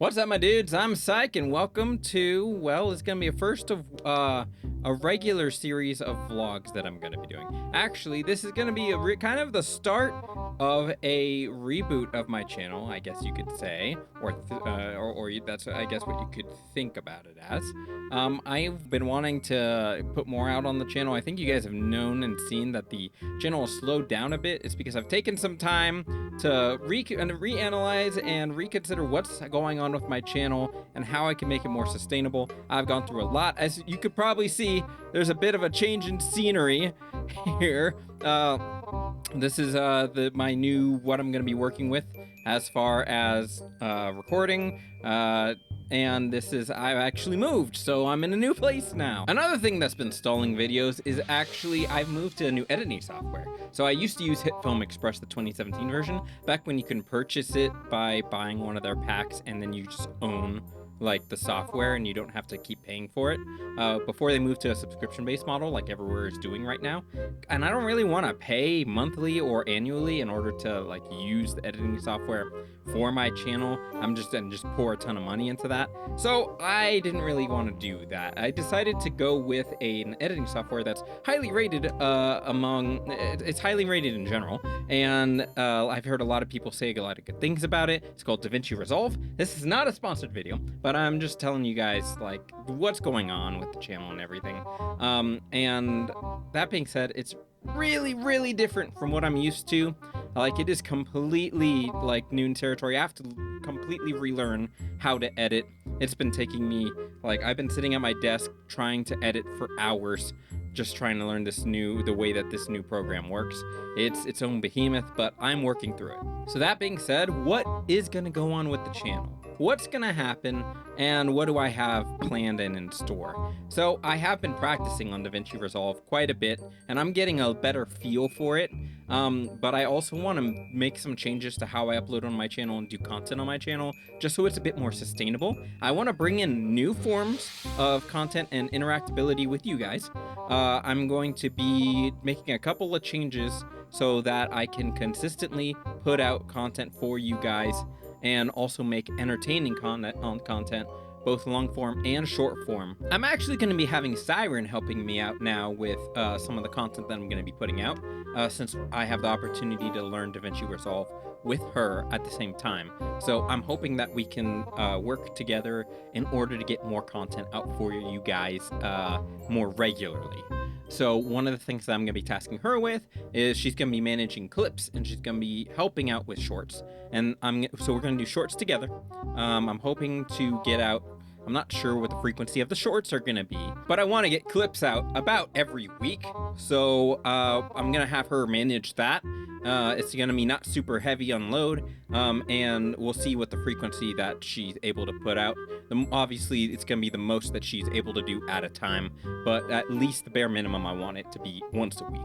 What's up, my dudes? I'm Psyk, and welcome to, well, it's gonna be a first of a regular series of vlogs that I'm gonna be doing. Actually, this is gonna be kind of the start of a reboot of my channel, I guess you could say, or that's, I guess, what you could think about it as. I've been wanting to put more out on the channel. I think you guys have known and seen that the channel has slowed down a bit. It's because I've taken some time to reanalyze and reconsider what's going on with my channel and how I can make it more sustainable. I've gone through a lot. As you could probably see, there's a bit of a change in scenery here. This is my new, what I'm going to be working with as far as recording. And this is, I've actually moved, so I'm in a new place now. Another thing that's been stalling videos is actually I've moved to a new editing software. So I used to use HitFilm Express, the 2017 version, back when you can purchase it by buying one of their packs and then you just own like the software and you don't have to keep paying for it, before they moved to a subscription-based model like everywhere is doing right now. And I don't really want to pay monthly or annually in order to like use the editing software for my channel. I'm just pour a ton of money into that. So I didn't really want to do that. I decided to go with an editing software that's highly rated it's highly rated in general, and I've heard a lot of people say a lot of good things about it. It's called DaVinci Resolve. This is not a sponsored video, but I'm just telling you guys like what's going on with the channel and everything. And that being said, it's really different from what I'm used to. Like, it is completely like new territory. I have to completely relearn how to edit. It's been taking me, like, I've been sitting at my desk trying to edit for hours, just trying to learn the way that this new program works. It's its own behemoth, but I'm working through it. So that being said, what is gonna go on with the channel? What's gonna happen, and what do I have planned and in store? So I have been practicing on DaVinci Resolve quite a bit, and I'm getting a better feel for it. But I also want to make some changes to how I upload on my channel and do content on my channel, just so it's a bit more sustainable. I want to bring in new forms of content and interactability with you guys. I'm going to be making a couple of changes so that I can consistently put out content for you guys and also make entertaining content, both long form and short form. I'm actually going to be having Psyren helping me out now with some of the content that I'm going to be putting out, since I have the opportunity to learn DaVinci Resolve with her at the same time. So I'm hoping that we can work together in order to get more content out for you guys more regularly. So one of the things that I'm going to be tasking her with is she's going to be managing clips, and she's going to be helping out with shorts. And so we're going to do shorts together. I'm hoping to get out, I'm not sure what the frequency of the shorts are going to be, but I want to get clips out about every week. So I'm going to have her manage that. It's going to be not super heavy on load, and we'll see what the frequency that she's able to put out. Obviously, it's going to be the most that she's able to do at a time, but at least the bare minimum, I want it to be once a week.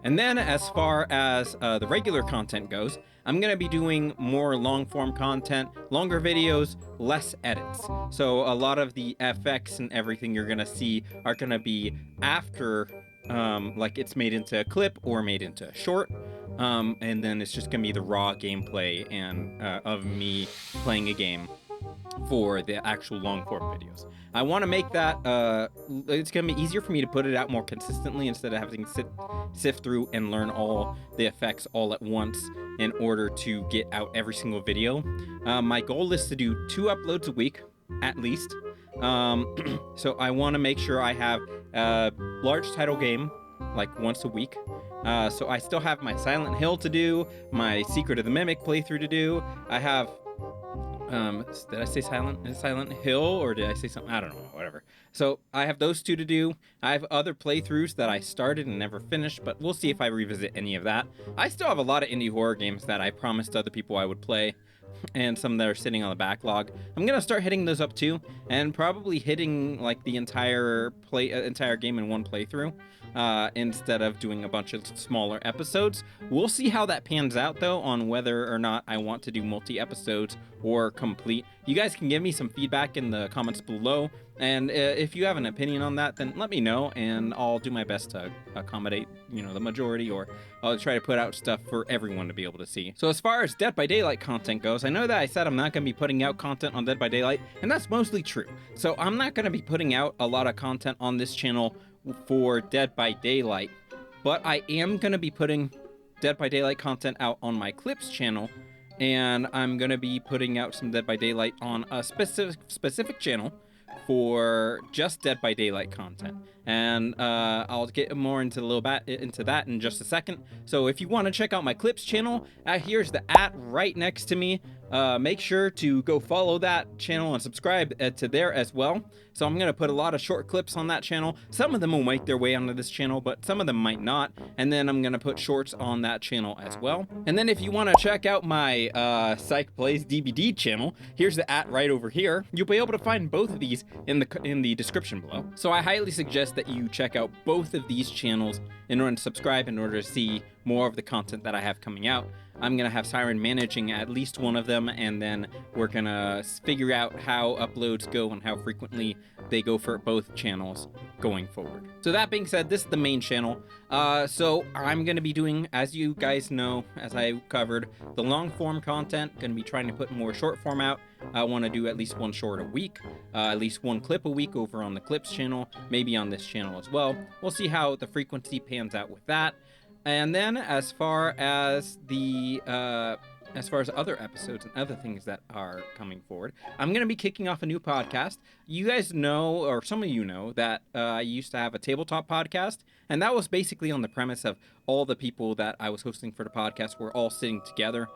And then as far as the regular content goes, I'm going to be doing more long-form content, longer videos, less edits. So a lot of the FX and everything you're going to see are going to be after, like, it's made into a clip or made into a short. And then it's just going to be the raw gameplay and of me playing a game for the actual long-form videos. I want to make that, it's going to be easier for me to put it out more consistently instead of having to sift through and learn all the effects all at once in order to get out every single video. My goal is to do 2 uploads a week, at least. So I want to make sure I have a large title game, like once a week. So I still have my Silent Hill to do, my Secret of the Mimic playthrough to do. I have, did I say Silent Hill, or did I say something? I don't know, whatever. So I have those 2 to do. I have other playthroughs that I started and never finished, but we'll see if I revisit any of that. I still have a lot of indie horror games that I promised other people I would play, and some that are sitting on the backlog. I'm gonna start hitting those up too, and probably hitting like the entire game in one playthrough, instead of doing a bunch of smaller episodes. We'll see how that pans out though, on whether or not I want to do multi-episodes or complete. You guys can give me some feedback in the comments below, and if you have an opinion on that, then let me know, and I'll do my best to accommodate, the majority, or I'll try to put out stuff for everyone to be able to see. So as far as Dead by Daylight content goes, I know that I said I'm not going to be putting out content on Dead by Daylight, and that's mostly true. So I'm not going to be putting out a lot of content on this channel for Dead by Daylight, but I am going to be putting Dead by Daylight content out on my Clips channel, and I'm going to be putting out some Dead by Daylight on a specific channel for just Dead by Daylight content. And I'll get more into that in just a second. So if you want to check out my Clips channel, here's the @ right next to me. Make sure to go follow that channel and subscribe to there as well. So I'm going to put a lot of short clips on that channel. Some of them will make their way onto this channel, but some of them might not. And then I'm going to put shorts on that channel as well. And then if you want to check out my Psyk Plays DVD channel, here's the @ right over here. You'll be able to find both of these in the description below. So I highly suggest that you check out both of these channels in order to subscribe, in order to see more of the content that I have coming out. I'm going to have Psyren managing at least one of them, and then we're going to figure out how uploads go and how frequently they go for both channels going forward. So that being said, this is the main channel. So I'm going to be doing, as you guys know, as I covered, the long form content. Going to be trying to put more short form out. I want to do at least one short a week, at least one clip a week over on the Clips channel, maybe on this channel as well. We'll see how the frequency pans out with that. And then as far as other episodes and other things that are coming forward, I'm going to be kicking off a new podcast. You guys know, or some of you know, that I used to have a tabletop podcast, and that was basically on the premise of all the people that I was hosting for the podcast were all sitting together.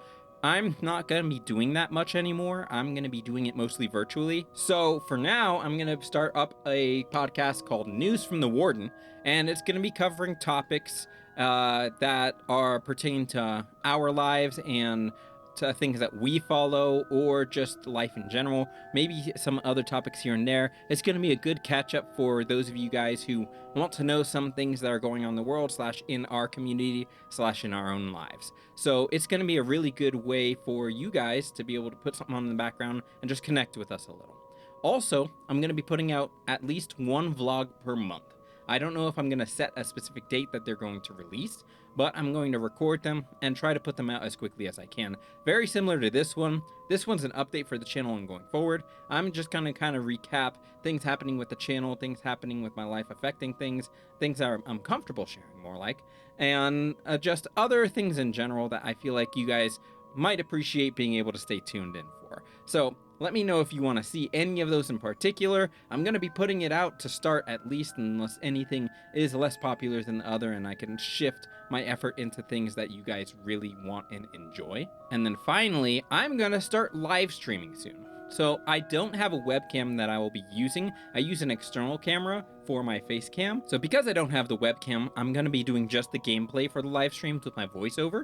I'm not going to be doing that much anymore. I'm going to be doing it mostly virtually. So for now, I'm going to start up a podcast called News from the Warden, and it's going to be covering topics that are pertaining to our lives and to things that we follow, or just life in general, maybe some other topics here and there. It's going to be a good catch-up for those of you guys who want to know some things that are going on in the world, / in our community, / in our own lives. So it's going to be a really good way for you guys to be able to put something on in the background and just connect with us a little. Also, I'm going to be putting out at least one vlog per month. I don't know if I'm going to set a specific date that they're going to release, but I'm going to record them and try to put them out as quickly as I can. Very similar to this one. This one's an update for the channel and going forward. I'm just going to kind of recap things happening with the channel, things happening with my life, affecting things that I'm comfortable sharing more like, and just other things in general that I feel like you guys might appreciate being able to stay tuned in for. So let me know if you want to see any of those in particular. I'm going to be putting it out to start at least, unless anything is less popular than the other, and I can shift my effort into things that you guys really want and enjoy. And then finally, I'm going to start live streaming soon. So I don't have a webcam that I will be using. I use an external camera for my face cam. So because I don't have the webcam, I'm going to be doing just the gameplay for the live streams with my voiceover.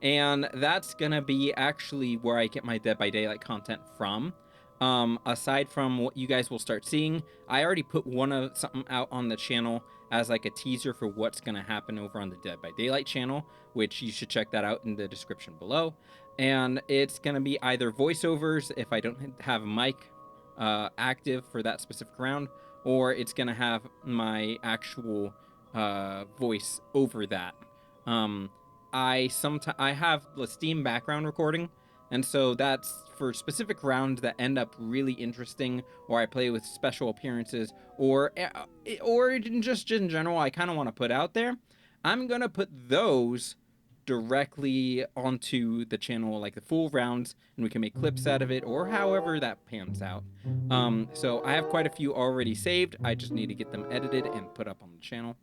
And that's gonna be actually where I get my Dead by Daylight content from. Aside from what you guys will start seeing, I already put something out on the channel as like a teaser for what's gonna happen over on the Dead by Daylight channel, which you should check that out in the description below. And it's gonna be either voiceovers if I don't have a mic active for that specific round, or it's gonna have my actual voice over that. I have the Steam background recording, and so that's for specific rounds that end up really interesting, or I play with special appearances, or just in general I kind of want to put out there. I'm gonna put those directly onto the channel, like the full rounds, and we can make clips out of it, or however that pans out. So I have quite a few already saved. I just need to get them edited and put up on the channel.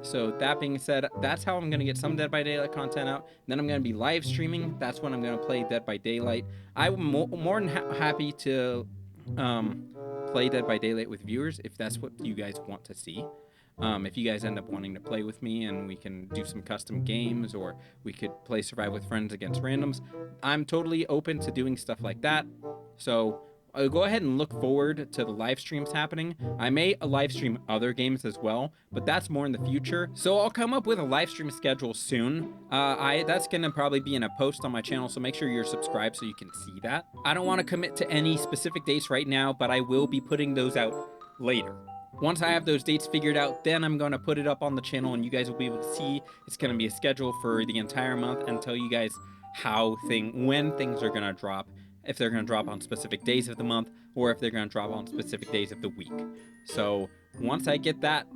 So that being said, that's how I'm gonna get some Dead by Daylight content out. Then I'm gonna be live streaming. That's when I'm gonna play Dead by Daylight. I'm more than happy to play Dead by Daylight with viewers if that's what you guys want to see. If you guys end up wanting to play with me and we can do some custom games, or we could play Survive with Friends against randoms, I'm totally open to doing stuff like that. So go ahead and look forward to the live streams happening. I may live stream other games as well, but that's more in the future. So I'll come up with a live stream schedule soon. That's gonna probably be in a post on my channel, so make sure you're subscribed so you can see that. I don't want to commit to any specific dates right now, but I will be putting those out later. Once I have those dates figured out, then I'm going to put it up on the channel and you guys will be able to see. It's going to be a schedule for the entire month and tell you guys when things are going to drop, if they're going to drop on specific days of the month or if they're going to drop on specific days of the week. So once I get that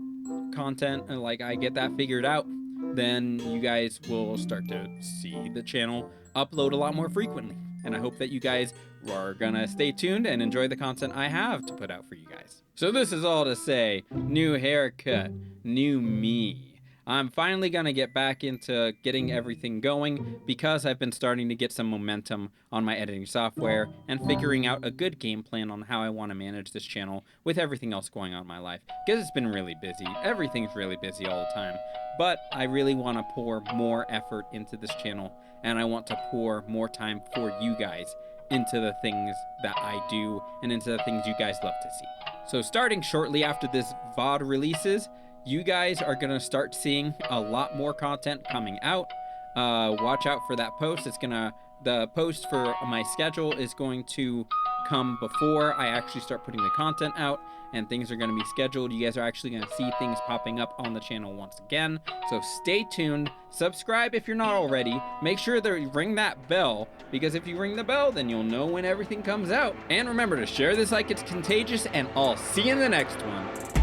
content and I get that figured out, then you guys will start to see the channel upload a lot more frequently. And I hope that you guys are gonna stay tuned and enjoy the content I have to put out for you guys. So this is all to say, new haircut, new me. I'm finally gonna get back into getting everything going because I've been starting to get some momentum on my editing software and figuring out a good game plan on how I want to manage this channel with everything else going on in my life. Because it's been really busy. Everything's really busy all the time. But I really want to pour more effort into this channel, and I want to pour more time for you guys into the things that I do and into the things you guys love to see. So starting shortly after this VOD releases, you guys are going to start seeing a lot more content coming out. Watch out for that post. The post for my schedule is going to come before I actually start putting the content out, and things are going to be scheduled. You guys are actually going to see things popping up on the channel once again. So stay tuned. Subscribe if you're not already. Make sure that you ring that bell, because if you ring the bell, then you'll know when everything comes out. And remember to share this like it's contagious, and I'll see you in the next one.